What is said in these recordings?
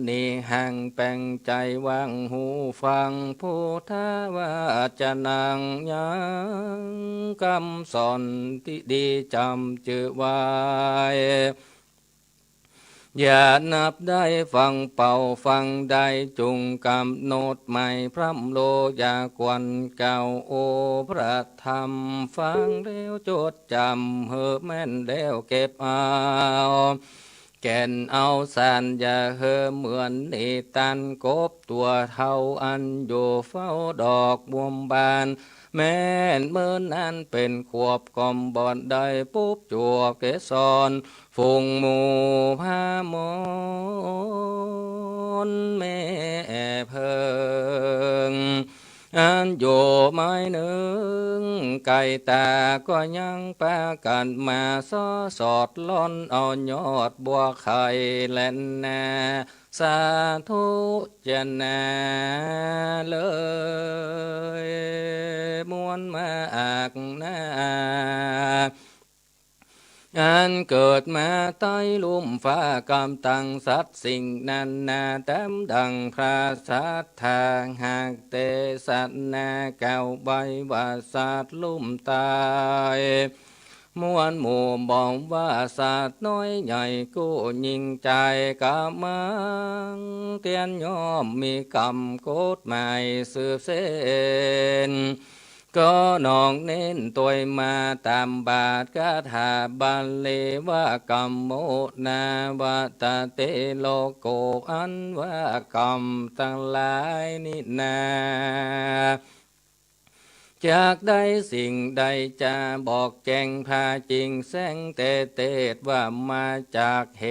นีห่างแปลงใจวางหูฟังพุทธวจนังยังคำสอนที่ดีจำจือไว้ อย่านับได้ฟังเป่าฟังได้จุงกำโนดใหม่พระโลยากวนเก่าโอพระธรรมฟังแล้วจดจำเฮอแม่นแล้วเก็บเอาแก่นเอาสานอย่าเฮอเหมือนนิตันกบตัวเท่าอันอยู่เฝ้าดอกบวมบานแม่นเมื่อนั้นเป็นขวบกอมบอนได้ปุ๊บจวบเกสรฟุงหมู่พามนแม่เพิงอันอยู่ไม้หนึ่งไก่ตาก็ยังปากันมาซ้อสอดล้อนเอายอดบัวไข่แล่นนาสาธุเจนาเลยมวนมาอักนาอันเกิดมาใต้ลุ่มฟ้ากำตังสัตว์สิ่งนั้นนาแต้มดังพระสัทธาหากเตสัตนาเก่าใบว่าสัตว์ลุ่มตายมวลหมู่บอกว่าสัตว์น้อยใหญ่กู้ยิงใจกะมังเตียนยอมมีกรรมกฎหมายสืบเส้นก็นองเน้นตัวมาตามบาทคาถาบาลีว่ากรรมโมนาวัตเตโลโกอันว่ากรรมทั้งหลายนี่นาจากได้สิ่งใดจะบอกแจ้งพาจริงแสงเตดว่ามาจากเ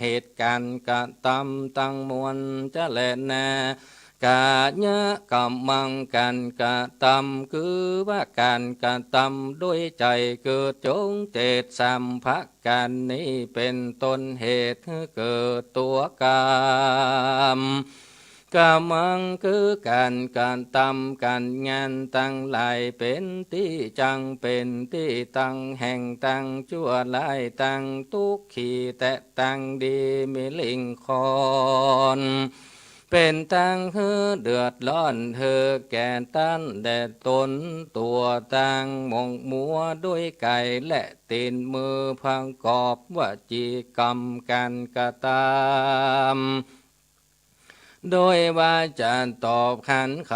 หตุการณ์กะตำตั้งมวลจะแลนากาเนะกำมังกันกะตำคือว่าการกะตำด้วยใจเกิดจงเจตสัมภักกันนี้เป็นต้นเหตุให้เกิดตัวกรรมกามังคือการตำการงานตั้งหลายเป็นที่จังเป็นที่ตั้งแห่งตั้งชั่วลายตั้งทุกขีแต่ตั้งดีมีลิงคอนเป็นตั้งเฮือเดือดร้อนเธอแก่ตันแดดตนตัวตั้งมงมัวด้วยไก่และตีนมือพังกอบวจีกรรมการกระทำโดยว่าจะตอบขันไข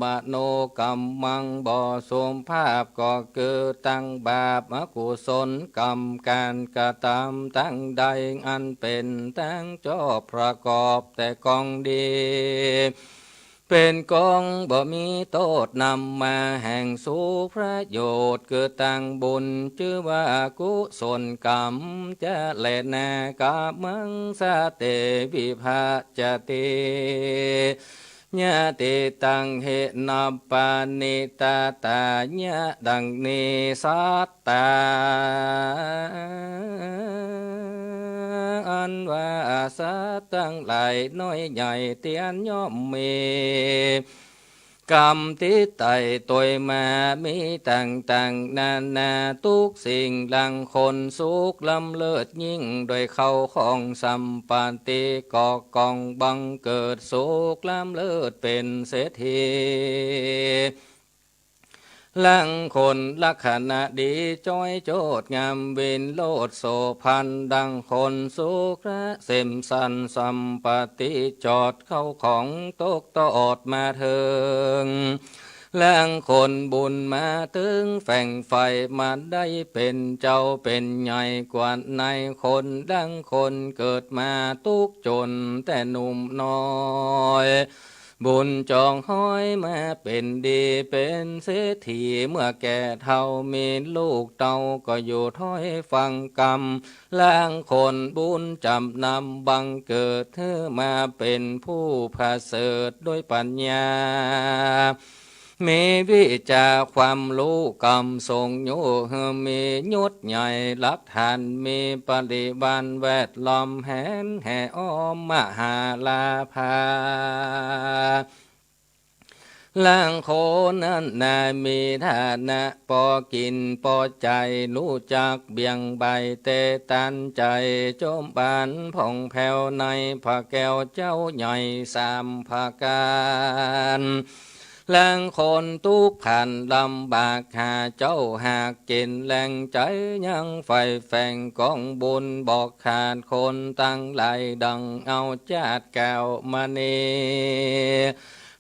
มโนกรรมมังบ่สมภาพก็คือตั้งบาปอกุศลกรรมการกระทำตั้งใดอันเป็นตั้งจอบประกอบแต่กองดีเป็นกองบ่มีโทษนำมาแห่งสู่พระโยชน์คือตั้งบุญชื่อว่ากุศลกรรมจะแลนากามังสะเตวิภาจติญาติตังเหนัปปานิตาตาญะดังนิสัตตาอันว่าสัตว์ทั้งหลายน้อยใหญ่เตียนย่อมมีกรรมที่ไต่ตัวมามีต่างๆนานาทุกสิ่งดังคนสุขลำเลิศยิ่งโดยเข้าของสัมปันติก่อกองบังเกิดสุขลำเลิศเป็นเศรษฐีลังคนลักษณะดีจ้อยโจดงามเวนโลดโสพันดังคนสุขระเสมสันสัมปติจอดเข้าของตกตอดมาเถิงลังคนบุญมาถึงแฝ่งไฟมาได้เป็นเจ้าเป็นใหญ่กว่าในคนดังคนเกิดมาทุกจนแต่หนุ่มน้อยบุญจองห้อยมาเป็นดีเป็นเศรษฐีเมื่อแก่เท่ามีลูกเต่าก็อยู่ถ้อยฟังกรรมล้างคนบุญจำนำบังเกิดเธอมาเป็นผู้ประเสริฐด้วยปัญญามีวิจาความรู้กรรมทรงโยมียศใหญ่ลักฐานมีปฏิบัติแวดล้อมแหนแห่อ้อมมหาลาภา ล่างโคนั้นนามีฐานะพอกินพอใจรู้จักเบี่ยงใบเตตันใจโจมบานผ่องแผ้วในพระแก้วเจ้าใหญ่สามภาการแรงคนทุกขันลำบากหาเจ้าหากกินแรงใจยังไฟแฝงกองบุญบอกขาดคนตั้งหลายดังเอาจาดแก้วมณี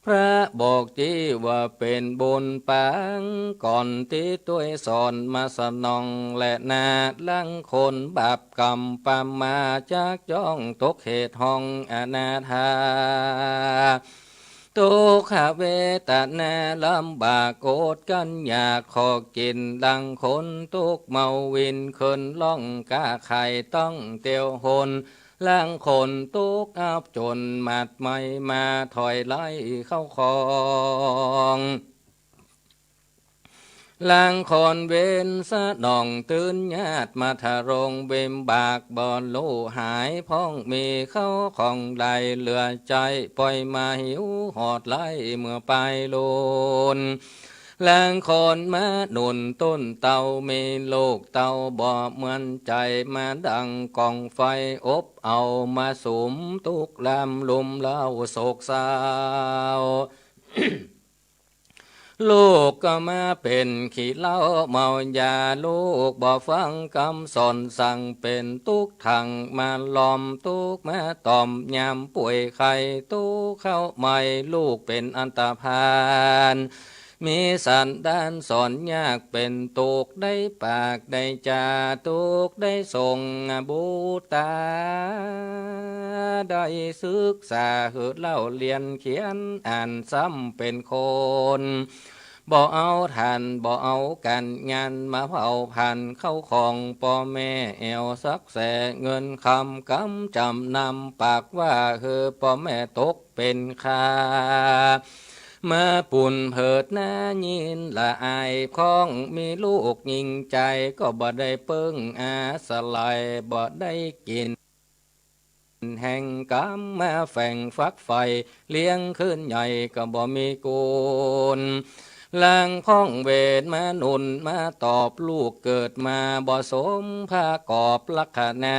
พระบอกจีว่าเป็นบุญปังก่อนที่ตัวสอนมาสนองและนาลังคนบาปกรรมปามาจากจ้องตกเหตุห้องอนาถาทุกขเวทนาลำบากโกดกันอยากขอกินดังคนทุกเมาวินขึ้นล่องกาไข่ต้องเตียวหนล่างคนตุกอับจนมัดไม่มาถอยไล่เข้าคองล่างคนเว้นสะนองตื่นญาติมาทะรงเบมบากบอลลูหายพ้องมีเข้าของใดเหลือใจปล่อยมาหิวหอดไล่เมื่อไปลูนแรงคนมาหนุนต้นเตามีลูกเตาบ่เหมือนใจมาดังกองไฟอบเอามาสุมตุกลำลุมเล่าโศกเศร้า ลูกก็มาเป็นขี้เหล้าเมายาลูกบ่ฟังคำสอนสั่งเป็นตุกถังมาล้อมตุกมาตอมยามป่วยไข้ตุกเข้าไม่ลูกเป็นอันตรพานมีสันดานสอนยากเป็นตุกได้ปากได้จาตุกได้ทรงบูตาได้ศึกษาหืดเล่าเรียนเขียนอ่านซ้ำเป็นคนบ่เอาทันบ่เอากันงานมาเผาพันเข้าของพ่อแม่แอวสักแสเงินคำกำจำนำปากว่าคือพ่อแม่ตกเป็นคามาปุ่นเผิดหน้ายินละอายของมีลูกยิงใจก็บ่ได้เปิ้งอาสลายบ่ได้กินแห่งกรรมมาแฝงฟักไฟเลี้ยงขึ้นใหญ่ก็บ่มีกูลลางพ้องเวทมาหนุนมาตอบลูกเกิดมาบ่สมผ้ากอบลักษณะ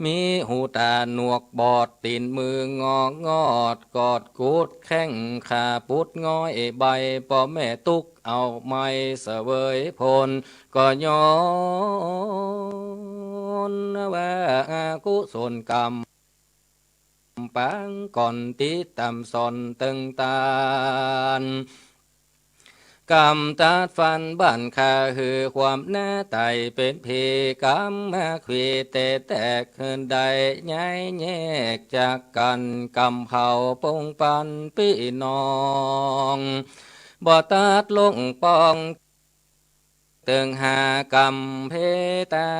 มีหูตาหนวกบอดตีนมืององอดกอดกุดแข้งขาปุดง้อยใบพ่อแม่ตุกเอาไม้เสวยพลก็ย้อนว่ากุศลกรรมปังก่อนติดตามสอนตึงตาลกรรมตัดฟันบ้านคาคือความหน้าไตเป็นเพกรรมมาขวีเตแตกขึ้นใดย้ายแยกจากกันกำเผาปงปันพี่น้องบ่ตัดลงปองตึงหากรรมเพตา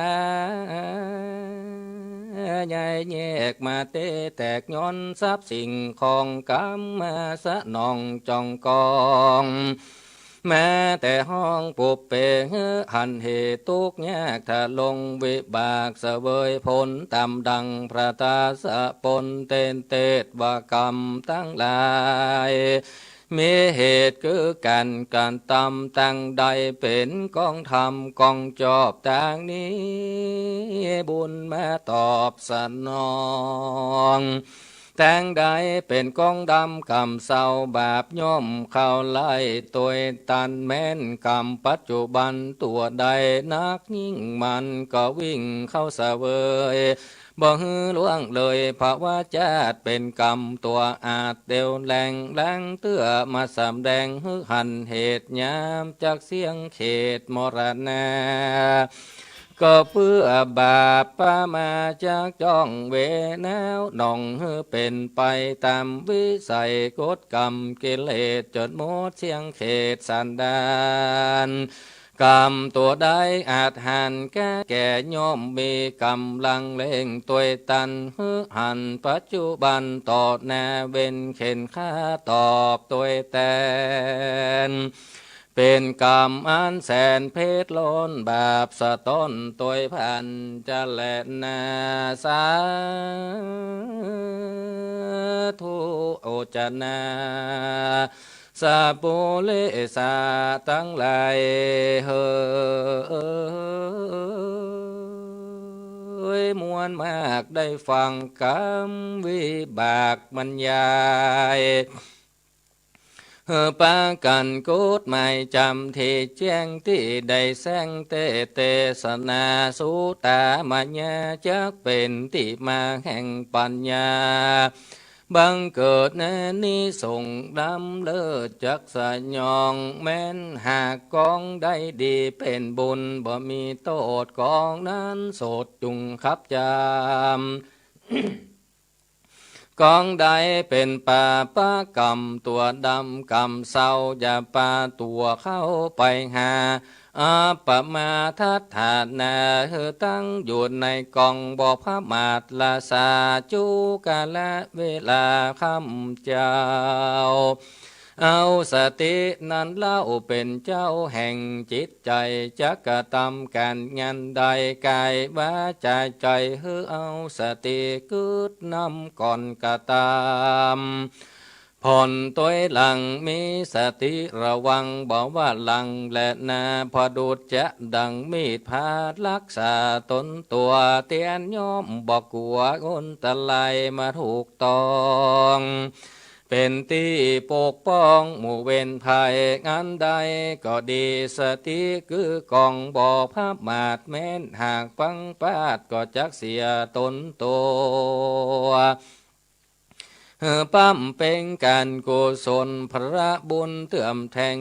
ใหญ่แยกมาเตแตกย้อนทรัพย์สิ่งของกรรมมาสะนองจองกองแม้แต่ห้องปุบเปหันเหตุกแยกถ้าลงวิบากเสวยผลตามดังพระตาสะปนเตนเตตวากรรมตั้งหลายมีเหตุคือการตำตั้งใดเป็นกองธรรมกองจอบต่างนี้บุญมาตอบสนองแต่งใดเป็นกองดำกรรมเศร้าบาปย่อมเข้าไล่ตัวตันแม้นกรรมปัจจุบันตัวใดนักยิ่งมันก็วิ่งเข้าเสวยบ่ฮือล่วงเลยภาวะจาดเป็นกรรมตัวอาจเดวแรงเตื้อมาสำแดงฮือหันเหตุยามจากเสียงเขตมรณะก็เพื่อบาปปามาจากจ้องเวแนวหนองฮือเป็นไปตามวิสัยกฎกรรมกิเลสจดหมดเสียงเขตสันดานกรรมตัวใดอาจหันแก่ย่อมมีกำลังเล่งตัวตันฮือหันปัจจุบันตอดแนเวนเข็นค่าตอบตัวแตนเป็นกรรมอันแสนเพชรล้นบาปสะต้นตัวพันจะแลนาสาธุโอจนา สาปุเลสาทั้งหลายเฮ้ยมวลมากได้ฟังคำวิบากบรรยายปากันกุดไม่จำที่แจ้งที่ได้แสงเตสนาสุตามัญญาจักเป็นที่มาแห่งปัญญาบังเกิดในนิส่งดำเลิศจักสยองแม้นหากกองได้ดีเป็นบุญบ่มีโทษกองนั้นโสดจุงขับจามกองใดเป็นป่าปะกรรมตัวดำกรรมเศร้าอย่าปาตัวเข้าไปหาอาปมาทัฏฐานาเฮตั้งอยู่ในกองบ่อพระมาตลาสาจุกาละเวลาคำเจ้าเอาสตินั้นเล่าเป็นเจ้าแห่งจิตใจจักกระทำการงานใดกายวาจาใจเฮือเอาสติกึดนำก่อนกระทำผ่อนตัวหลังมีสติระวังบอกว่าหลังและนาพอดูดจะดังมีดพาดรักษาตนตัวเตียนย่อมบอกกลัวคนตะไลมาถูกต้องเป็นที่ปกป้องหมู่เว้นภัยงานใดก็ดีสติคือกองบ่อพระมาดแม้นหากปังปาดก็จักเสียตนตัวปั้มเป็นการกุศลพระบุญเตื่อมแทง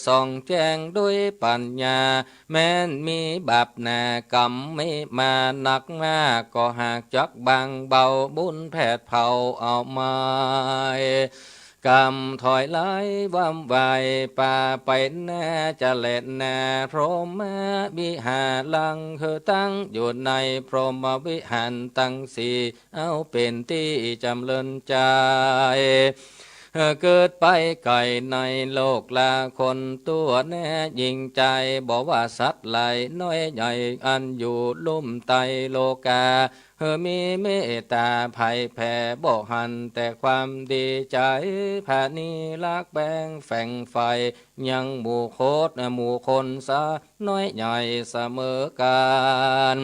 ส่องแจ้งด้วยปัญญาแม้นมีบาปหนากรรมไม่มาหนักมากก็หากจักบางเบาบุญแผดเผาเอามากรรมถอยไหลว่ำไหวป่าไปแน่จะเล็ดแน่พรหมวิหารลังคือตั้งอยู่ในพรหมวิหารตั้งสี่เอาเป็นที่จำเริญใจเกิดไปไก่ในโลกลาคนตัวแน่ยิ่งใจบอกว่าสัตว์ไหลน้อยใหญ่อันอยู่ลุ่มไตโลกามีเมตตาภัยแผ่บ่หันแต่ความดีใจผานีลักแบงแฝงไฟยังหมู่โคตรหมู่คนสาน้อยใหญ่เสมอกัน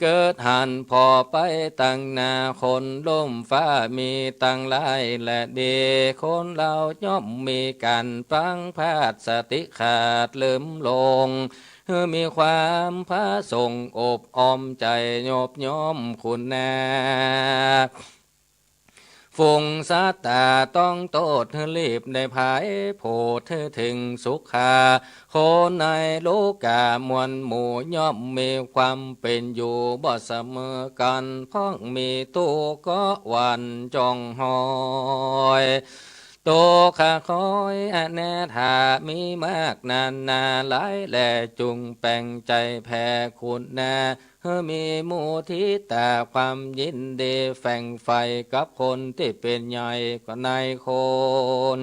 เกิดหันพอไปตั้งนาคนล่มฟ้ามีตั้งหลายและดีคนเราย่อมมีกันพังพาดสติขาดลืมลงมีความพระทรงอบออมใจโยบย่อมคุณแน่ฝงสัตตาต้องโตดรีบในภายโพธถึงสุขาคนในโลกามวลหมู่ย่อมมีความเป็นอยู่บ่เสมอกันพ้องมีตัวก็วันจองหอยโตขาคอยอเนธามีมากนานนาหลายแลจุงแป่งใจแผ่คุณนามีมูทิตาความยินดีแฝงไฟกับคนที่เป็นใหญ่กว่าในคน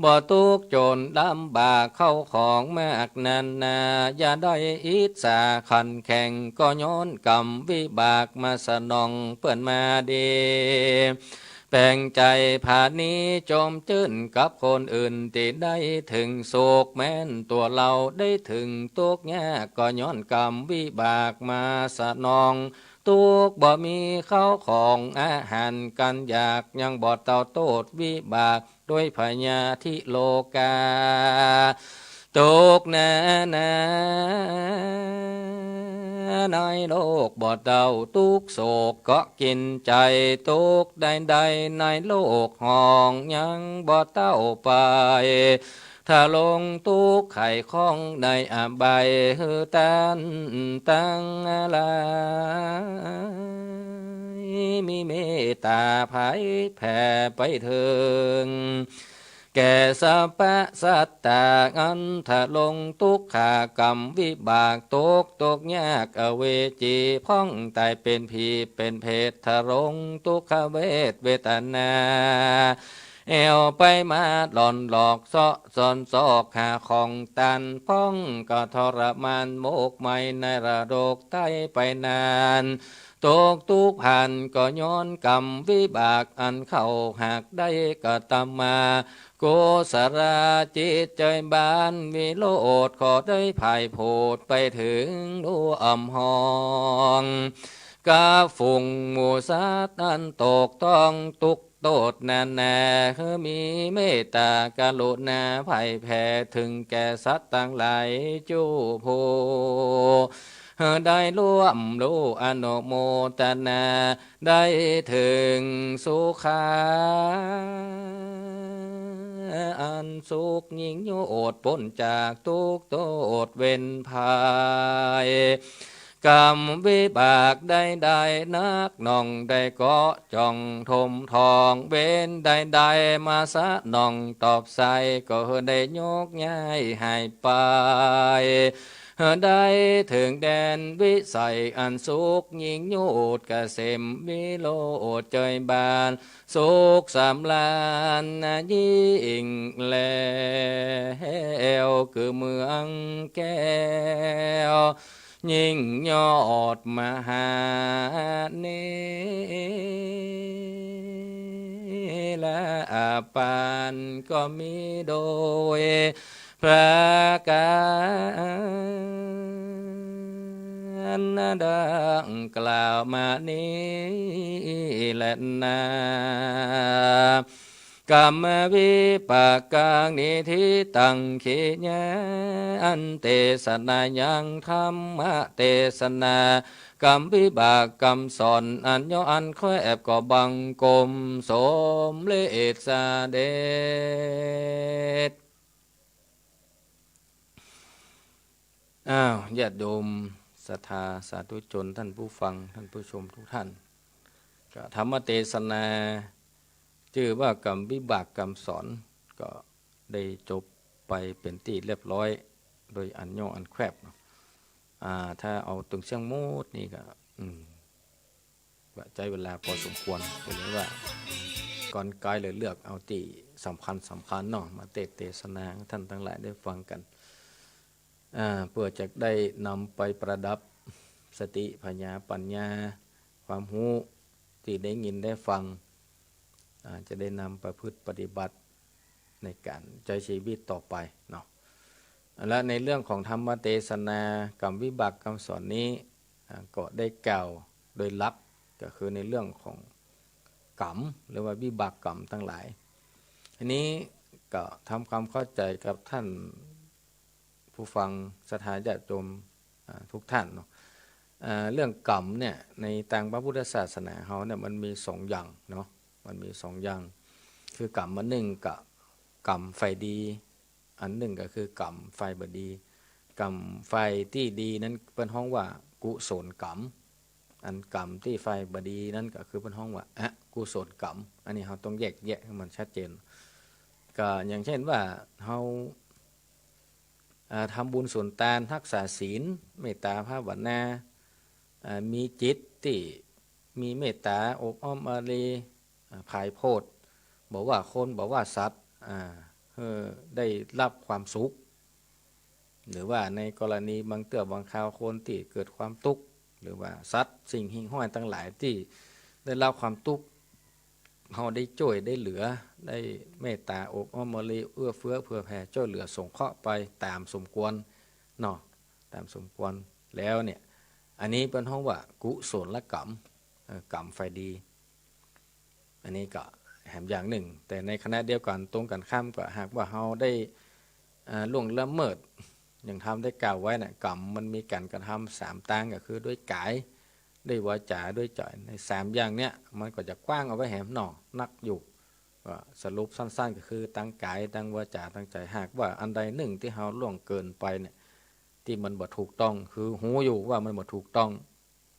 บ่ทุกโจรลำบากเข้าของมากนานนาอย่าได้อิจฉาขันแข่งก็ย้อนกรรมวิบากมาสนองเปิ่นมาดีแปลงใจผ่านนี้จมจื้นกับคนอื่นที่ได้ถึงโศกแม้นตัวเราได้ถึงทุกข์ยากก็ย้อนกรรมวิบากมาสนองทุกข์บ่มีข้าวของอาหารกันอยากยังบ่เต่าโตดวิบากด้วยพญาธิโลกาตกนาในโลกบ่เต่าทุกโศกก็กินใจทุกใดในโลกห้องยังบ่เต่าไปถ้าลงทุกไข่ข้องในอบายฮือตันตั้งอะไรมีเมตตาภัยแผ่ไปถึงแก่สัพพะสัตตาอันถ้าลงทุกขากรรมวิบากตกยากอเวจีพ้องตายเป็นผีเป็นเพศทะลงทุกขเวทนา เอวไปมาหล่อนหลอกเสาะสอนซอกหาของตันพ้องก็ทรมานโมกไม่ในระโดกไตไปนานตกทุกข์ผ่านก็ย้อนกรรมวิบากอันเข้าหากได้ก็ตามมาโกสราจิตใจบานวิโลดขอได้ภายโพดไปถึงดูอ่ำหองกาฝุ่งหมูสัตว์อันตกต้องตุกโตดแน่แน่มีเมตตากรุณาภัยแผ่ถึงแก่สัตว์ต่างหลายจูโพได้ร่วมรู้อนุโมทนาได้ถึงสุขาอันสุขยิ่งโยดพ้นจากทุกโทษเว้นภายกรรมวิบากได้ได้นักหน่องได้เกาะจ่องทมทองเว้นได้ได้มาสะหน่องตอบใส่ก็ได้ยกย้ายหายไปได้ถึงแดนวิสัยอันสุขยิ่งโยดเกษมวิโลดใจบานสุขสำลานยิ่งแล้วคือเมืองแก้วยิ่งยอดมหาเนละปานก็มีโดยพระการดังกล่าวมานี้แหละนะกรรมวิปากกังนิทิตังขีญะอันเตสนายังธรรมะเตสนากรรมวิบากกรรมสอนอันย่ออันค่อยแอบก็บังกลมสมเลสสาเดชญาติโยมศรัทธาสาธุชนท่านผู้ฟังท่านผู้ชมทุกท่านก็ธรรมเทศนาชื่อว่ากรรมวิบากกรรมสอนก็ได้จบไปเป็นที่เรียบร้อยโดยอันย่ออันแคบถ้าเอาตรงเชียงมูดนี่ก็ใจเวลาพอสมควรผมว่าก่อนกายเลยเลือกเอาที่สำคัญเนาะมาเทศนาท่านทั้งหลายได้ฟังกันเพื่อจะได้นำไปประดับสติปัญญาความรู้ที่ได้ยินได้ฟังจะได้นำประพฤติปฏิบัติในการใช้ชีวิตต่อไปเนาะและในเรื่องของธรรมเทศนากรรมวิบากกรรมสอนนี้ก็ได้กล่าวโดยลักษณ์ก็คือในเรื่องของกรรมหรือว่าวิบากกรรมทั้งหลายอันนี้ก็ทำความเข้าใจกับท่านผู้ฟังศรัทธาญาติโยมทุกท่านเนาะเรื่องกรรมเนี่ยในทางพระพุทธศาสนาเขาเนี่ยมันมี2 อย่างเนาะมันมี2 อย่างคือกรรมหนึ่งกับกรรมไฟดีอันหนึ่งก็คือกรรมไฟบดีกรรมไฟที่ดีนั้นเป็นห้องว่ากุศลกรรมอันกรรมที่ไฟบดีนั้นก็คือเป็นห้องว่ากุศลกรรมอันนี้เราต้องแยกแยะให้มันชัดเจนก็อย่างเช่นว่าเราทำบุญส่วนทานรักษาศีลเมตตาภาวนามีจิตที่มีเมตตาอบอ้อมอารีภายโพธิ์บอกว่าคนบอกว่าสัตว์ได้รับความสุขหรือว่าในกรณีบางเตื้อบางคราวคนที่เกิดความทุกข์หรือว่าสัตว์สิ่งหิ่งห้อยทั้งหลายที่ได้รับความทุกข์เราได้ช่วยได้เหลือได้เมตตาอบอ้อมอารีเอื้อเฟื้อเผื่อแผ่ช่วยเหลือสงเคราะห์ไปตามสมควรเนาะตามสมควรแล้วเนี่ยอันนี้เป็นห้องว่ากุศลกรรมกรรมไฟดีอันนี้ก็แหมอย่างหนึ่งแต่ในขณะเดียวกันตรงกันข้ามก็หากว่าเราได้ล่วงละเมิดอย่างทำได้กล่าวไว้นะกรรมมันมีการกระทำ3 ตั้งก็คือด้วยกายด้วยวาจาด้วยใจใน3 อย่างเนี้ยมันก็จะกว้างเอาไว้แหมหน่อนักอยู่สรุปสั้นๆก็คือตั้งกายตั้งวาจาตั้งใจหากว่าอันใดหนึ่งที่เราล่วงเกินไปเนี่ยที่มันบ่ถูกต้องคือหูอยู่ว่ามันบ่ถูกต้อง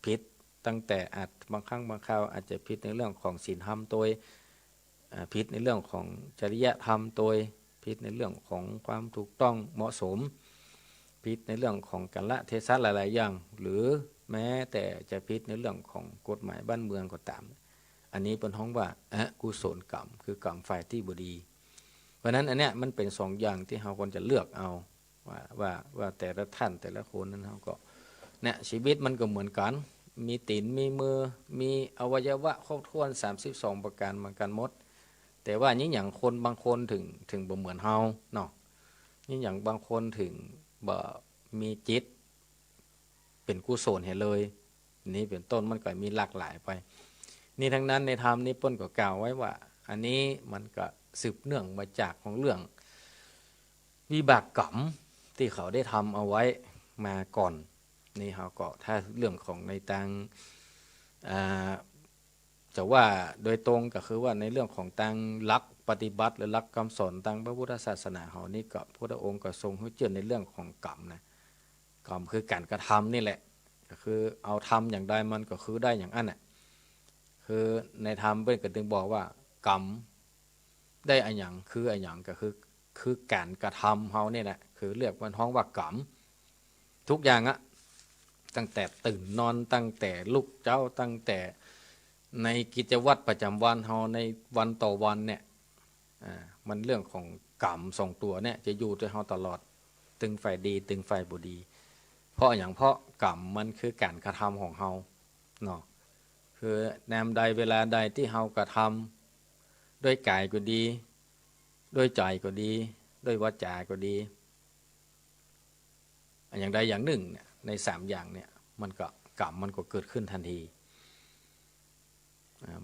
ผิดตั้งแต่อาจบางครั้งบางคราวอาจจะผิดในเรื่องของศีลธรรมตัวผิดในเรื่องของจริยธรรมตัวผิดในเรื่องของความถูกต้องเหมาะสมผิดในเรื่องของกาลเทศะหลายๆอย่างหรือแม้แต่จะผิดในเรื่องของกฎหมายบ้านเมืองก็ตาม อันนี้เป็นห้องว่ากุศลกรรมคือกรรมฝ่ายที่บดีเพราะนั้นอันเนี้ยมันเป็นสองอย่างที่เราควรจะเลือกเอาว่าแต่ละท่านแต่ละคนนั้นเขาก็เนี่ยชีวิตมันก็เหมือนกันมีตีนมีมือมีอวัยวะครบถ้วน32ประการเหมือนกันหมดแต่ว่านี่อย่างคนบางคนถึงบ่เหมือนเฮาเนาะนี่อย่างบางคนถึงบ่มีจิตเป็นกุศลเห็นเลยนี่เป็นต้นมันก็มีหลากหลายไปนี่ทั้งนั้นในธรรมนี่เปิ้นก็กล่าวไว้ว่าอันนี้มันก็สืบเนื่องมาจากของเรื่องวิบากกรรมที่เขาได้ทำเอาไว้มาก่อนนี่เขาก็ถ้าเรื่องของในทางจะว่าโดยตรงก็คือว่าในเรื่องของทางหลักปฏิบัติหรือหลักคำสอนทางพระพุทธศาสนาเขานี่ก็พระองค์ก็ทรงให้เจือในเรื่องของกรรมนะกรรมคือการกระทำนี่แหละก็คือเอาทำอย่างใดมันก็คือได้อย่างนั้นน่ะคือในธรรมเป็นก็ถึงบอกว่ากรรมได้อันอย่างคืออันอย่างก็คือการกระทำเขาเนี่ยแหละคือเรียกว่าท้องว่ากรรมทุกอย่างอะตั้งแต่ตื่นนอนตั้งแต่ลุกเจ้าตั้งแต่ในกิจวัตรประจำวันเขาในวันต่อวันเนี่ยมันเรื่องของกรรมส่งตัวเนี่ยจะอยู่ด้วยเขาตลอดตึงฝ่ายดีตึงฝ่ายบุดีเพราะอย่างเพราะกรรมมันคือการกระทำของเขาเนาะคือแนมใดเวลาใดที่เขากระทำด้วยกายก็ดีด้วยใจก็ดีด้วยวาจาก็ดีอย่างใดอย่างหนึ่งเนี่ยใน3อย่างเนี่ยมันก็กรรมมันก็เกิดขึ้นทันที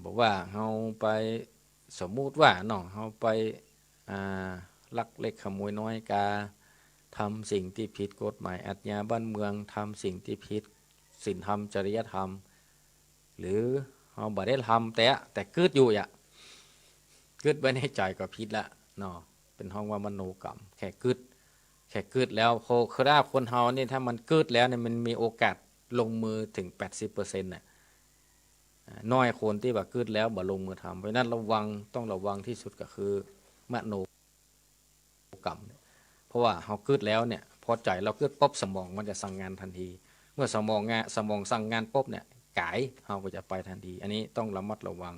บอกว่าเราไปสมมุติว่าเนาะเราไปลักเล็กขโมยน้อยกาทำสิ่งที่ผิดกฎหมายอาญาบ้านเมืองทำสิ่งที่ผิดศีลธรรมจริยธรรมหรือเราบ่ได้ทำแต่กึดอยู่อะกึดไว้ในใจก็ผิดละเนาะเป็นห้องว่ามโนกรรมแค่กึดแล้วคือถ้าคนเฮานี่ถ้ามันกึดแล้วเนี่ยมันมีโอกาสลงมือถึง 80%น่ะน้อยคนที่แบบกึดแล้วบ่ลงมือทำเพราะนั้นต้องระวังที่สุดก็คือมโนกรรมเพราะว่าเฮากึดแล้วเนี่ยพอใจเรากึดปุ๊บสมองมันจะสั่งงานทันทีเมื่อสมองสั่งงานปุ๊บเนี่ยกายเฮาก็จะไปทันทีอันนี้ต้องระมัดระวัง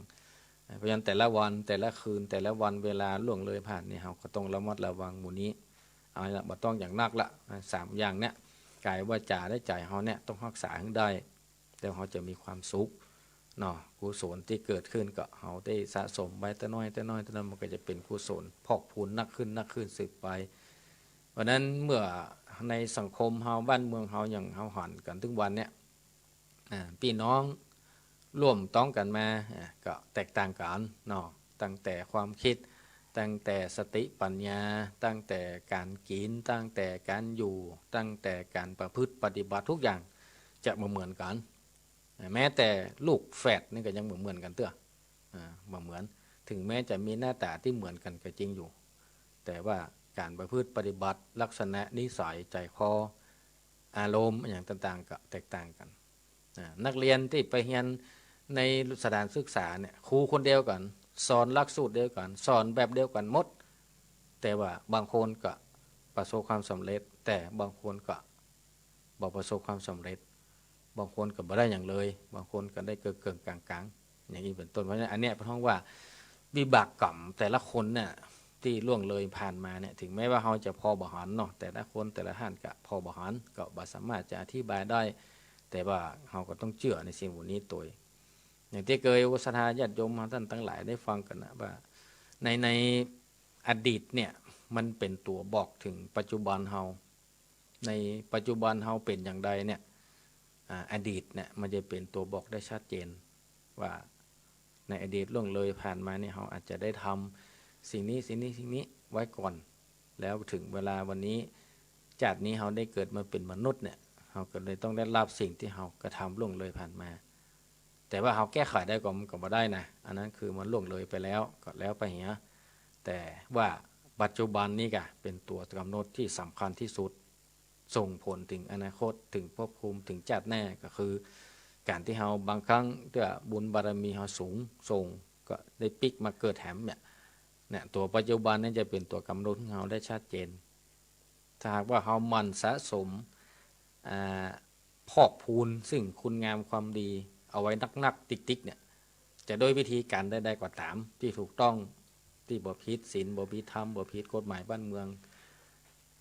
เพราะฉะนั้นแต่ละวันแต่ละคืนแต่ละวันเวลาล่วงเลยผ่านเนี่ยเฮาก็ต้องระมัดระวังหมู่นี้เอาละบ่ต้องอย่างนักละ3อย่างเนี่ยกายวาจาและใจเฮาเนี่ยต้องรักษาให้ได้แล้วเฮาจะมีความสุขเนาะกุศลที่เกิดขึ้นก็เฮาได้สะสมไปแต่น้อยมันก็จะเป็นกุศลพอกพูนนักขึ้นสืบไปเพราะนั้นเมื่อในสังคมเฮาบ้านเมืองเฮาอย่างเฮาหันกันถึงวันเนี่ยพี่น้องร่วมต้องกันมาก็แตกต่างกันเนาะตั้งแต่ความคิดตั้งแต่สติปัญญาตั้งแต่การกินตั้งแต่การอยู่ตั้งแต่การประพฤติปฏิบัติทุกอย่างจะมาเหมือนกันแม้แต่ลูกแฝดนี่ก็ยังเหมือนกันเตื้อมาเหมือนถึงแม้จะมีหน้าตาที่เหมือนกันก็จริงอยู่แต่ว่าการประพฤติปฏิบัติลักษณะนิสัยใจคออารมณ์อย่างต่างๆก็แตกต่างกันนักเรียนที่ไปเรียนในสถานศึกษาเนี่ยครูคนเดียวกันสอนหลักสูตรเดียวกันสอนแบบเดียวกันหมดแต่ว่าบางคนก็ประสบความสำเร็จแต่บางคนก็บ่ประสบความสำเร็จบางคนก็บ่ได้อย่างเลยบางคนก็ได้เกินกลางๆอย่างนี้เป็นต้นเพราะฉะนั้นอันนี้เป็นห้องว่าวิบากกรรมแต่ละคนเนี่ยที่ล่วงเลยผ่านมาเนี่ยถึงแม้ว่าเขาจะพอบริหารเนาะแต่ละคนแต่ละท่านก็พอบริหารก็บ่สามารถจะอธิบายได้แต่ว่าเขาก็ต้องเชื่อในสิ่งพวกนี้ตัวอย่างที่เคยศรัทธาญาติโยมท่านทั้งหลายได้ฟังกันนะว่าในอดีตเนี่ยมันเป็นตัวบอกถึงปัจจุบันเฮาในปัจจุบันเฮาเป็นอย่างไรเนี่ยอดีตเนี่ยมันจะเป็นตัวบอกได้ชัดเจนว่าในอดีตล่วงเลยผ่านมาเนี่ยเราอาจจะได้ทำสิ่งนี้ไว้ก่อนแล้วถึงเวลาวันนี้จากนี้เราได้เกิดมาเป็นมนุษย์เนี่ยเราก็เลยต้องได้รับสิ่งที่เรากระทำล่วงเลยผ่านมาแต่ว่าเราแก้ไขได้ก็มันก็บ่ได้นะอันนั้นคือมันล่วงเลยไปแล้วก็แล้วไปเหี้ยแต่ว่าปัจจุบันนี้ก็เป็นตัวกำหนดที่สำคัญที่สุดส่งผลถึงอนาคตถึงภพภูมิถึงชาติหน้าก็คือการที่เราบางครั้งด้วยบุญบารมีเราสูงส่งก็ได้ปิกมาเกิดแถมเนี่ยตัวปัจจุบันนี่จะเป็นตัวกำหนดของเราได้ชัดเจนถ้าหากว่าเรามันสะสมพอกพูนซึ่งคุณงามความดีเอาไว้นักติ๊กเนี่ย จะโดยวิธีการได้ก็ตามที่ถูกต้องที่บ่ผิดศีลบ่ผิดธรรมบ่ผิดกฎหมายบ้านเมือง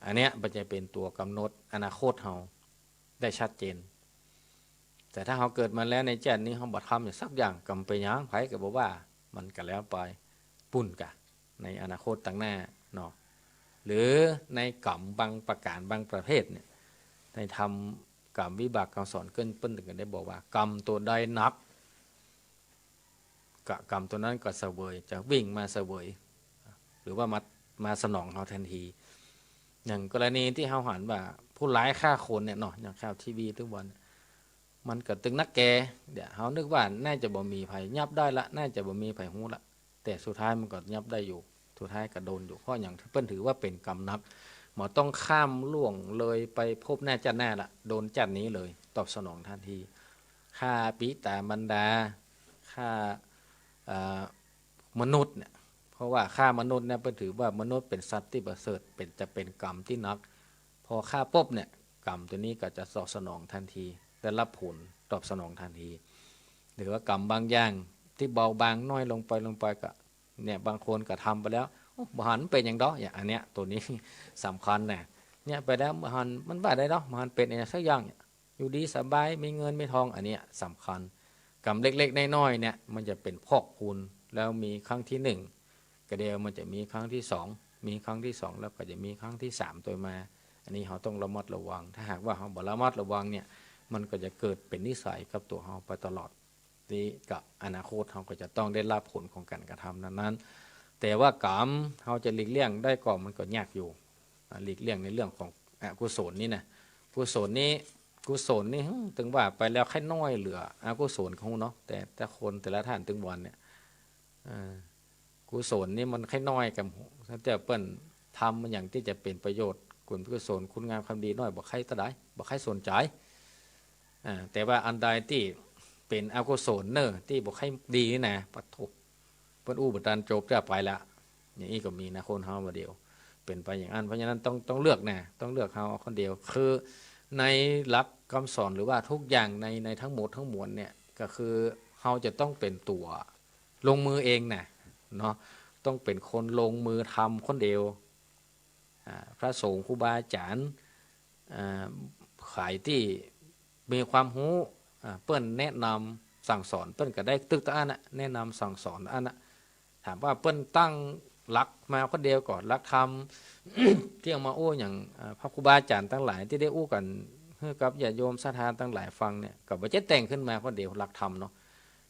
อันเนี้ยมันจะเป็นตัวกำหนดอนาคตเราได้ชัดเจนแต่ถ้าเราเกิดมาแล้วในแจ้นนี้เราบ่ทำอย่างสักอย่างกำไปยังไผก็บ่ว่ามันก็แล้วไปปุ่นกะในอนาคตต่างหน้าเนาะหรือในกรรมบางประการบางประเภทเนี่ยในทำกรรมวิบากกรรมสอนเกินเปิ้นถึงกันได้บอกว่ากรรมตัวใดนักกรรมตัวนั้นก็เสวยจะวิ่งมาเสวยหรือว่ามาสนองเราทันทีอย่างกรณีที่เฮาหันว่าผู้ร้ายฆ่าคนเนี่ยเนาะอย่างข่าวทีวีทุกวันมันก็ตึงนักแกเดี๋ยวเฮานึกว่าน่าจะบ่มีไผยับได้ละน่าจะบ่มีไผฮู้ละแต่สุดท้ายมันก็ยับได้อยู่สุดท้ายก็โดนอยู่เพราะอย่างเปิ้นถือว่าเป็นกรรมนักหมอต้องข้ามล่วงเลยไปพบหน้าจัดหน้าละโดนจัดนี้เลยตอบสนองทันทีฆ่าปิตาบรรดาฆ่ามนุษย์เนี่ยเพราะว่าฆ่ามนุษย์เนี่ยเปิ้นถือว่ามนุษย์เป็นสัตว์ที่ประเสริฐจะเป็นกรรมที่นักพอฆ่าปุ๊บเนี่ยกรรมตัวนี้ก็จะตอบสนองทันทีได้รับผลตอบสนองทันทีหรือว่ากรรมบางอย่างที่เบาบางน้อยลงไปก็เนี่ยบางคนก็ทำไปแล้วบ่หันเป็นอย่างดอกอย่างอันเนี้ยตัวนี้สำคัญเนี่ยไปแล้วบ่หันมันว่าได้ดอกบ่หันเป็นอะไรสักอย่างอยู่ดีสบายมีเงินมีทองอันเนี้ยสำคัญกรรมเล็กๆน้อยๆเนี่ยมันจะเป็นพอกพูนแล้วมีครั้งที่1ก็เดียวมันจะมีครั้งที่2มีครั้งที่2แล้วก็จะมีครั้งที่3ตัวมาอันนี้เราต้องระมัดระวังถ้าหากว่าเราบ่ระมัดระวังเนี่ยมันก็จะเกิดเป็นนิสัยกับตัวเราไปตลอดนี่กับอนาคตเราก็จะต้องได้รับผลของการกระทำนั้นแต่ว่ากรรมเราจะหลีกเลี่ยงได้ก่อนมันก็ยากอยู่หลีกเลี่ยงในเรื่องของอกุศลนี่นะกุศลนี่ถึงว่าไปแล้วแค่น้อยเหลืออกุศลของเนาะแต่คนแต่ละท่านถึงวันเนี่ยกุศลนี่มันแค่น้อยกับแต่เปิ้นทำมันอย่างที่จะเป็นประโยชน์กุศลคุณงามความดีน้อยบ่ใครตะได้บ่ใครสนใจแต่ว่าอันใดที่เป็นอกุศลเนอที่บ่ใครดีนี่นะปะทุเปิ้นอู้บ่ทันจบจะไปละอย่างนี้ก็มีนะคนเฮาบ่เดียวเป็นไปอย่างนั้นเพราะฉะนั้นต้องเลือกนะต้องเลือกเฮาคนเดียวคือในหลักคำสอนหรือว่าทุกอย่างในทั้งหมดทั้งมวลเนี่ยก็คือเฮาจะต้องเป็นตัวลงมือเองนะเนาะต้องเป็นคนลงมือทำคนเดียวพระสงฆ์ครูบาอาจารย์ขายที่มีความรู้เปิ้นแนะนำสั่งสอนเปิ้นก็ได้ตึกตะอันนะแนะนำสั่งสอนอันนะถามว่าเปิ้นตั้งหลักมาคนเดียวก่อนหลักธรรม ที่เอามาโอ้อย่างพระครูบาอาจารย์ทั้งหลายที่ได้อู้กันกับญาติโยมศรัทธาทั้งหลายฟังเนี่ยก็บ่จะแต่งขึ้นมาคนเดียวหลักธรรมเนาะ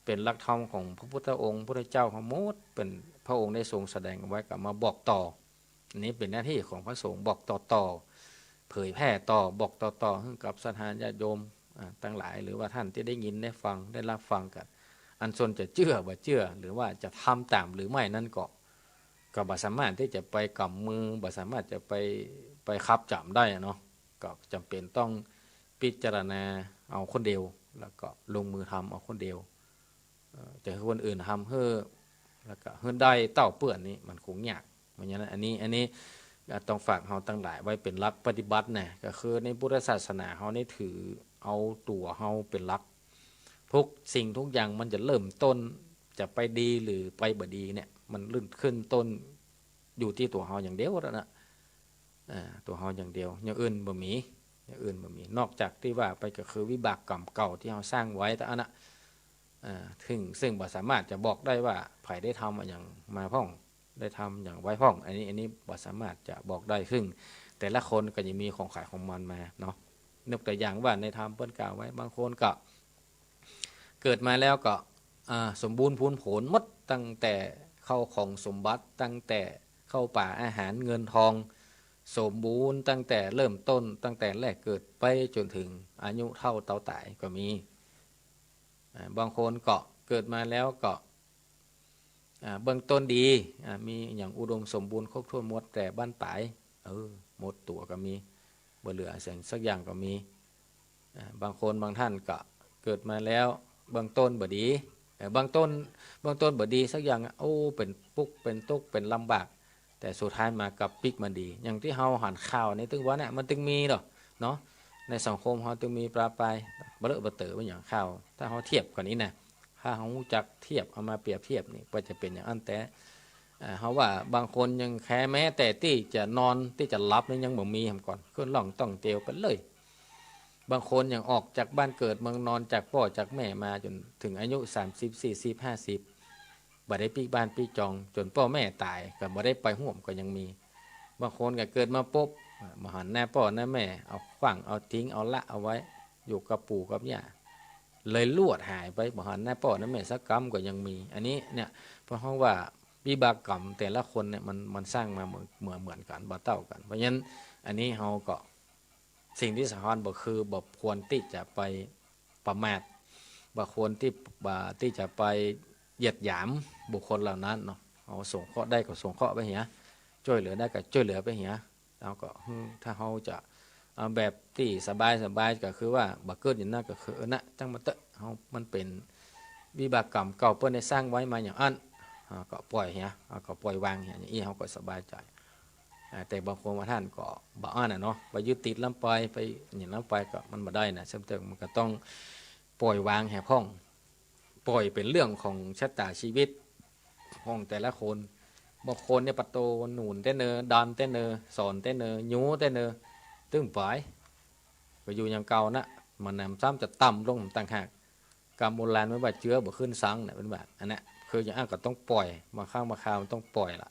เป็นหลักธรรมของพระพุทธองค์พระเจ้าทั้งหมดเป็นพระองค์ได้ทรงแสดงเอาไว้กับมาบอกต่ออันนี้เป็นหน้าที่ของพระสงฆ์บอกต่อเผยแพร่ต่อบอกต่อให้กับศรัทธาญาติโยมทั้งหลายหรือว่าท่านที่ได้ยินได้ฟังได้รับฟังกันอันส่วนจะเชื่อบ่เชื่อหรือว่าจะทำตามหรือไม่นั่นก็บ่สามารถที่จะไปกำมือบ่สามารถจะไปคับจับได้เนาะก็จำเป็นต้องพิจารณาเอาคนเดียวแล้วก็ลงมือทำเอาคนเดียวจะให้คนอื่นทำเพื่อแล้วก็เฮือนได้เต้าเปื้อนนี้มันคงยากเพราะฉะนั้นอันนี้ต้องฝากเฮาทั้งหลายไว้เป็นหลักปฏิบัตินะก็คือในพุทธศาสนาเฮานี่ถือเอาตัวเฮาเป็นหลักทุกสิ่งทุกอย่างมันจะเริ่มต้นจะไปดีหรือไปบ่ดีเนี่ยมันลื่นขึ้นต้นอยู่ที่ตัวเฮาอย่างเดียวแล้วนะตัวเฮาอย่างเดียวอย่างอื่นบ่มีนอกจากที่ว่าไปก็คือวิบากกรรมเก่าที่เฮาสร้างไว้แต่อันน่ะซึ่งบ่สามารถจะบอกได้ว่าไผได้ทำอย่างมาพ้องได้ทำอย่างไว้พ้องอันนี้บ่สามารถจะบอกได้ซึ่งแต่ละคนก็จะมีของขายของมันมาเนาะยกตัวอย่างว่าในธรรมเปิ้นกล่าวไว้บางคนก็เกิดมาแล้วก็สมบูรณ์พูนผลหมดตั้งแต่เข้าของสมบัติตั้งแต่เข้าป่าอาหารเงินทองสมบูรณ์ตั้งแต่เริ่มต้นตั้งแต่แรกเกิดไปจนถึงอายุเท่าเตาตายก็มีบางคนก็เกิดมาแล้วก็เบื้องต้นดีมีอย่างอุดมสมบูรณ์ครบถ้วนหมดแต่บ้านปลายหมดตัวก็มีบ่เหลือสิ่งสักอย่างก็มีบางคนบางท่านก็เกิดมาแล้วเบื้องต้นบ่ดีเบื้องต้นบ่ดีสักอย่างเป็นปุกเป็นตุกเป็นลำบากแต่สุดท้ายมากับปิกมันดีอย่างที่เฮาหันข่าวในตึงว่าเนี่ยมันตึงมีเนาะในสังคมเฮาตึงมีปลาปลายบ่เลอะบ่เต๋อเป็นอย่างข่าวถ้าเฮาเทียบกว่านี้นะ ถ้าเขาจักเทียบเอามาเปรียบเทียบนี่ก็จะเป็นอย่างนั้นแต่เขาว่าบางคนยังแค่แม้แต่ที่จะนอนที่จะหลับนี่ยังบ่มีก่อนขึ้นล่องต้องเตียวไปเลยบางคนยังออกจากบ้านเกิดเมืองนอนจากพ่อจากแม่มาจนถึงอายุ30 40 50บ่ได้ปีบ้านปีจองจนพ่อแม่ตายก็บ่ได้ไปห่วมก็ยังมีบางคนก็เกิดมาปุ๊บมาหันหน้าพ่อหน้าแม่เอาขว้างเอาทิ้งเอาละเอาไว้อยู่กับปู่กับย่าเลยลวดหายไปบ่หันหน้าพ่อหน้าแม่สักกรรมก็ยังมีอันนี้เนี่ยเพราะว่าวิบากกรรมแต่ละคนเนี่ยมันสร้างมาเหมือนกันบ่เท่ากันเพราะฉะนั้นอันนี้เราก็สิ่งที่สำคัญบ่คือบ่ควรที่จะไปประมาทบ่ควรที่จะไปเหยียดหยามบุคคลเหล่านั้นเนาะเอาส่งเคราะห์ได้ก็ส่งเคราะห์ไปเหียช่วยเหลือได้ก็ช่วยเหลือไปเหียแล้วก็ถ้าเราจะแบบที่สบายก็คือว่าบ่เกิดอย่างนั้นก็คือนะจังมาเตะเฮามันเป็นวิบากกรรมเก่าเพิ่นได้สร้างไว้มาอย่างอันก็ปล่อยเหียก็ปล่อยวางเหียอย่างนี้เฮาก็สบายใจแต่บางคนว่าท่านก็บ่อันน่ะเนาะไปยึดติดลำไปอย่างลำไปก็มันบ่ได้นะซึ่งมันก็ต้องปล่อยวางแห่พ้องปล่อยเป็นเรื่องของชะตาชีวิตของแต่ละคนบางคนเนี่ยปะโตหนุนเต้นเนอดอนเต้นเนอสอนเต้นเนอยูเต้นเนอตึ้งปล่อยก็อยู่อย่างเก่านะมันนำซ้ำจะต่ำลงต่างหากกรรมโบราณไม่ว่าเชื้อบ่ขึ้นสังเนี่ยเป็นแบบอันนี้คืออย่างก็ต้องปล่อยมาข้างมาคาวมันต้องปล่อยละ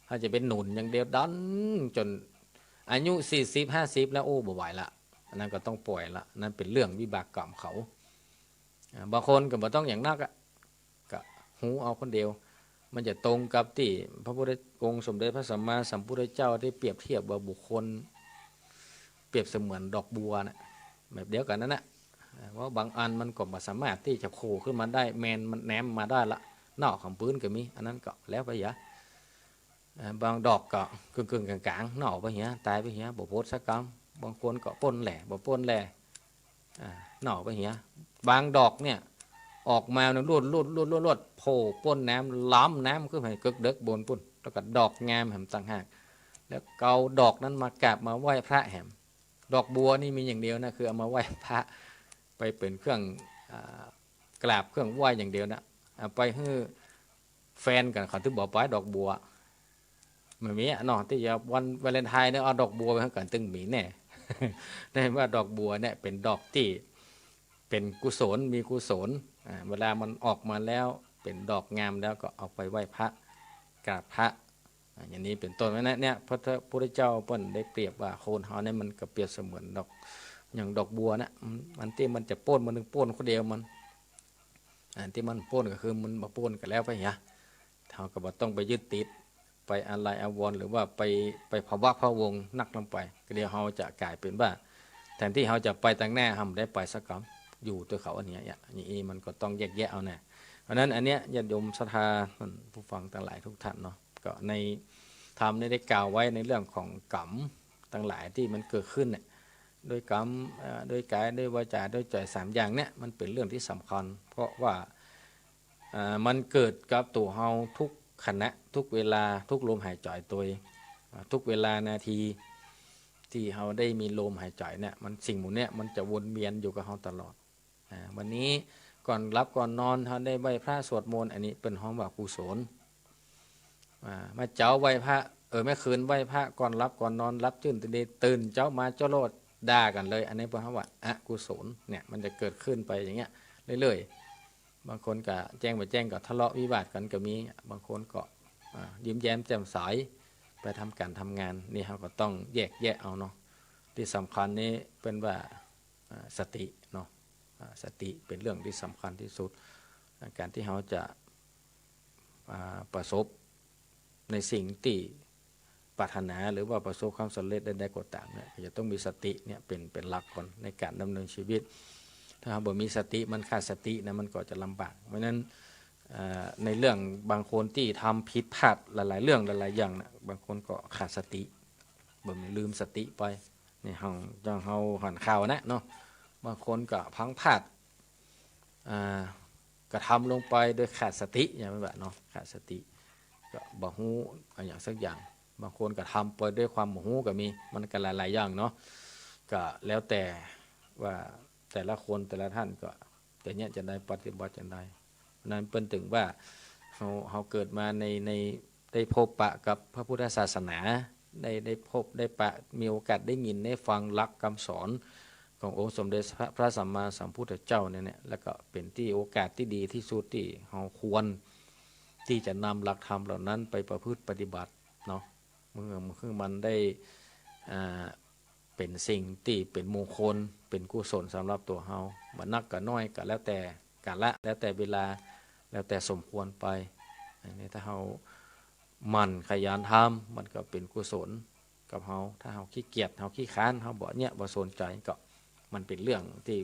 ถ้าจะเป็นหนุนอย่างเดียวดันจนอายุ40 50แล้วโอ้บ่ไหวละอันนั้นก็ต้องปล่อยละนั่นเป็นเรื่องวิบากกรรมเขาบางคนก็บ่ต้องอย่างนักก็หูเอาคนเดียวมันจะตรงกับที่พระพุทธองค์สมเด็จพระสัมมาสัมพุทธเจ้าได้เปรียบเทียบว่าบุคคลเปรียบเสมือนดอกบัวนะแบบเดียวกันนั่นแหละว่าบางอันมันก็บ่สามารถที่จะโผล่ขึ้นมาได้แมนมันแหนมมาได้ละนอกของพื้นก็มีอันนั้นก็แล้วไปอย่าบางดอกก็กึ่งกลางๆนอกไปเหียตายไปเหียบ่โพดสักกรรมบางคนก็ป้นแหล่บ่ป้นแหล่นอกไปเหียบางดอกเนี่ยออกมาเนี่ยลวดโผล่ป้นน้ำล้ำน้ำขึ้นไปกึกเด็กบนปุ่นแล้วก็ดอกงามแหมต่างหากแล้วเกาดอกนั้นมากราบมาไหว้พระแหมดอกบัวนี่มีอย่างเดียวนะคือเอามาไหว้พระไปเป็นเครื่องกราบเครื่องไหว้อย่างเดียวนะเอาไปให้แฟนกันเขาถึงบอกไปดอกบัวมันมีเนาะที่จะวันวาเลนไทน์เนี่ยเอาดอกบัวไปให้กันตึงมีแน่ ได้ว่าดอกบัวเนี่ยเป็นดอกที่เป็นกุศลมีกุศลเวลามันออกมาแล้วเป็นดอกงามแล้วก็เอาไปไหว้พระกราบพระอย่างนี้เป็นต้นนะเนี่ยพระพุทธเจ้าเปิ้นได้เปรียบว่าโคนเฮาเนี่ยมันก็เปรียบเสมือนดอกอย่างดอกบัวนะมันที่มันจะโป้นมันนึงโป้นคนเดียวมันที่มันโป้นก็คือมันมาโป้นกันแล้วไปเนี่ยเฮาก็บ่ต้องไปยึดติดไปอะไรอาวรณ์หรือว่าไปภาวะพะวงนักลงไปก็เดี๋ยวเฮาจะกลายเป็นว่าแทนที่เฮาจะไปทางหน้าเฮาได้ไปสักคำอยู่ตัวเขาอันนี้อย่างนี้มันก็ต้องแยกแยะเอาแน่เพราะนั้นอันเนี้ยญาติโยมศรัทธาผู้ฟังทั้งหลายทุกท่านเนาะก็ในธรรมได้กล่าวไว้ในเรื่องของกรรมทั้งหลายที่มันเกิดขึ้นเนี่ยโดยกรรมโดยกายโดยวาจาโดยใจ3อย่างเนี่ยมันเป็นเรื่องที่สำคัญเพราะว่ามันเกิดกับตัวเฮาทุกขณะทุกเวลาทุกลมหายใจตัวทุกเวลานาทีที่เฮาได้มีลมหายใจเนี่ยมันสิ่งหมู่เนี้ยมันจะวนเวียนอยู่กับเฮาตลอดวันนี้ก่อนรับก่อนนอนเฮาได้ไหว้พระสวดมนต์อันนี้เป็นห้องว่ากุศลมาเจ้าไหว้พระแม่คืนไหว้พระก่อนรับก่อนนอนรับตื่นเจ้ามาเจ้าโลดด่ากันเลยอันนี้เป็นห้องว่าอกุศลเนี่ยมันจะเกิดขึ้นไปอย่างเงี้ยเรื่อยๆบางคนก็แจ้งไปแจ้งก็ทะเลาะวิวาทกันก็มีบางคนก็ยิ้มแย้มแจ่มใสไปทำการทำงานนี่เราก็ต้องแยกแยะเอาเนาะที่สำคัญนี้เป็นว่าสติเนาะสติเป็นเรื่องที่สำคัญที่สุดการที่เราจะประสบในสิ่งที่ปรารถนาหรือว่าประสบความสำเร็จใดๆก็ตามเนี่ยจะต้องมีสติเนี่ยเป็นหลักก่อนในการดำเนินชีวิตถ้าเราบ่มีสติมันขาดสตินะมันก็จะลำบากเพราะนั้นในเรื่องบางคนที่ทำผิดพลาดหลายๆเรื่องหลายๆอย่างนะบางคนก็ขาดสติบ่มีลืมสติไปนี่เฮาจังเฮาหันข่าวนะเนาะบางคนก็พังพลาดกระทำลงไปโดยขาดสติอย่างนั้นแบบเนาะขาดสติก็บ่ฮู้อย่างสักอย่างบางคนก็ทำไปด้วยความบ่ฮู้ก็มีมันก็หลายๆอย่างเนาะก็แล้วแต่ว่าแต่ละคนแต่ละท่านก็แต่เนี้ยจะได้ปฏิบัติจะได้ นั้นเปิ้นถึงว่าเขาเกิดมาในได้พบปะกับพระพุทธศาสนาได้พบได้ปะมีโอกาสได้ยินได้ฟังหลักคำสอนขององค์สมเด็จพระสัมมาสัมพุทธเจ้าเนี่ยแล้วก็เป็นที่โอกาสที่ดีที่สุดที่เราควรที่จะนำหลักธรรมเหล่านั้นไปประพฤติปฏิบัติเนาะเมื่อมันได้เป็นสิ่งที่เป็นมงคลเป็นกุศลสำหรับตัวเราบ่นักก็น้อยก็แล้วแต่กาลแล้วแต่เวลาแล้วแต่สมควรไปอันนี้ถ้าเรามันขยันทำมันก็เป็นกุศลกับเราถ้าเราขี้เกียจเราขี้ค้านเราบ่เนี่ยบ่สนใจก็มันเป็นเรื่องที่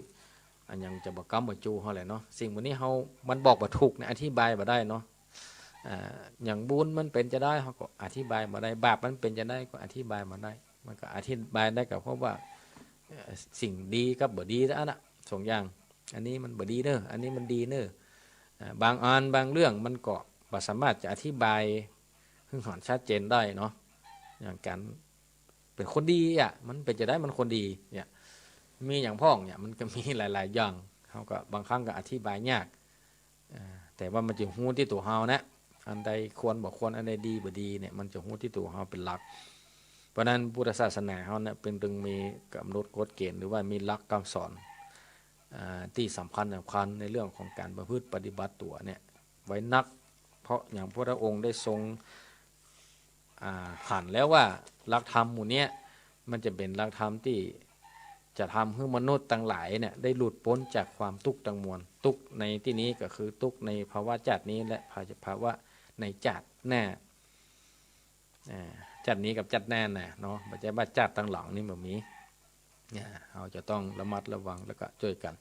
อันยังจะบ่กำบ่จูเฮาแหละเนาะสิ่งวันนี้มันบอกบ่ถูกนะอธิบายบ่ได้เนาะอย่างบุญมันเป็นจะได้เขาก็อธิบายบ่ได้บาปมันเป็นจะได้ก็อธิบายบ่ได้มันก็อธิบายได้ก็เพราะว่าสิ่งดีกับบ่ดีแล้วนะสองอย่างอันนี้มันบ่ดีเด้ออันนี้มันดีเด้อบางอันบางเรื่องมันก็บ่สามารถจะอธิบายให้เห็นชัดเจนได้เนาะอย่างการเป็นคนดีอ่ะมันเป็นจะได้มันคนดีเนี่ยมีอย่างพ่องเนี่ยมันก็มีหลายๆอย่างเขาก็บางครั้งก็อธิบายยากแต่ว่ามันจะหู้ที่ตัวเฮานะอันใดควรบ่ควรอันใดดีบ่ดีเนี่ยมันจะหู้ที่ตัวเฮาเป็นหลักเพราะนั้นพุทธศาสนาเฮาเนี่ยเป็นตึงมีกำหนดกฎเกณฑ์หรือว่ามีหลักคำสอนที่สำคัญในเรื่องของการประพฤติปฏิบัติตัวเนี่ยไว้นักเพราะอย่างพระองค์ได้ทรงหันแล้วว่าหลักธรรมหมู่นี้มันจะเป็นหลักธรรมที่จะทำให้มนุษย์ทั้งหลายเนี่ยได้หลุดพ้นจากความทุกข์ทั้งมวลทุกข์ในที่นี้ก็คือทุกข์ในภาวะจัดนี้และภาวะในจัดแน่จัดนี้กับจัดแน่น่ะเนาะไม่ใช่ว่าจัดตั้งหลังนี่แบบนี้เราจะต้องระมัดระวังแล้วก็ช่วยกัน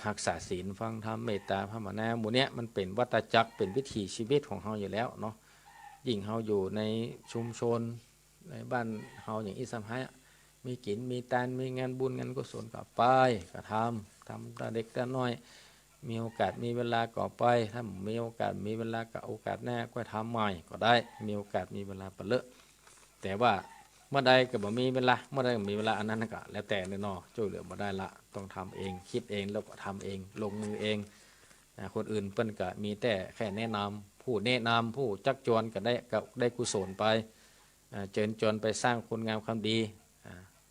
รักษาศีลฟังธรรมเมตตาภาวนาหมู่นี้มันเป็นวัฏจักรเป็นวิถีชีวิตของเราอยู่แล้วเนาะยิ่งเราอยู่ในชุมชนในบ้านเราอย่างอิสามไฮมีกินมีทานมีงานบุญงานกุศลก็ไปก็ทำแต่เด็กแต่น้อยมีโอกาสมีเวลาก็ไปถ้ามีโอกาสมีเวลาก็โอกาสแน่ก็ทำใหม่ก็ได้มีโอกาสมีเวลาเปเลอะแต่ว่าเมื่อใดก็บ่มีเวลาเมื่อใดก็มีเวลาอันนั้นก็แล้วแต่เนาะช่วยเหลือบ่ได้ละต้องทำเองคิดเองแล้วก็ทำเองลงมือเองคนอื่นเปิ้นก็มีแต่แค่แนะนำผู้แนะนำผู้จักจวนก็ได้กุศลไปเชิญชวนไปสร้างคุณงามความดี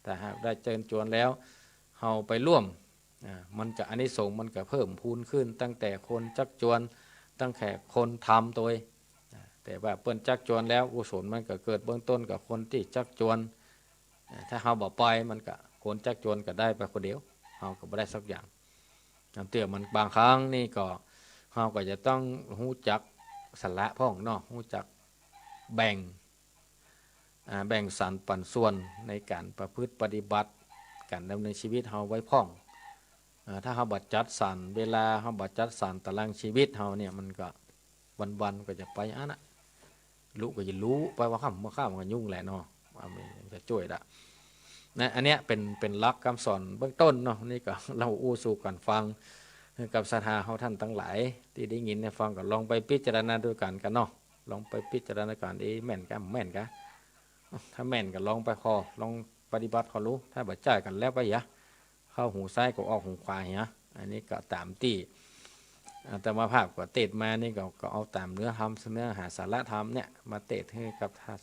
แต่หากได้เชิญชวนแล้วเฮาไปร่วมมันก็อานิสงส์มันก็เพิ่มพูนขึ้นตั้งแต่คนจักจวนตั้งแต่คนทำตัวแต่ว่าเปิ้นจักจวนแล้วกุศลมันก็เกิดเบื้องต้นกับคนที่จักจวนถ้าเฮาบ่ปล่อยมันก็คนจักจวนก็ได้ไปคนเดียวเฮาก็บ่ได้สักอย่างเตือมันบางครั้งนี่ก็เฮาก็จะต้องฮู้จักสละพ่องเนาะฮู้จักแบ่งสรรปันส่วนในการประพฤติปฏิบัติการดำเนินชีวิตเฮาไว้พ่องถ้าเฮาบ่จัดสรรเวลาเฮาบ่จัดสรรตารางชีวิตเฮาเนี่ยมันก็วันๆก็จะไปอันน่ะรู้ก็จะรู้ไปว่าค่ำว่าข้ามก็ยุ่งแหละเนาะมันจะช่วยละนะอันเนี้ยเป็นหลักคำสอนเบื้องต้นเนาะนี่ก็เราอู้สู่กันฟังกับศรัทธาเฮาท่านทั้งหลายที่ได้ยินได้ฟังก็ลองไปพิจารณาด้วยกันเนาะลองไปพิจารณากันแม่นกะแม่นกะถ้าแม่นก็ลองไปลองปฏิบัติขอรู้ถ้าบ่จ่ายกันแล้วไปยะเข้าหูซ้ายก็ออกหูขวาเนาะอันนี้ก็ตามที่แต่มาภาพก็เตดมานี่ก็เอาตามเนื้อธรรมเนื้อหาสาระธรรมเนี่ยมาเตดให้กับ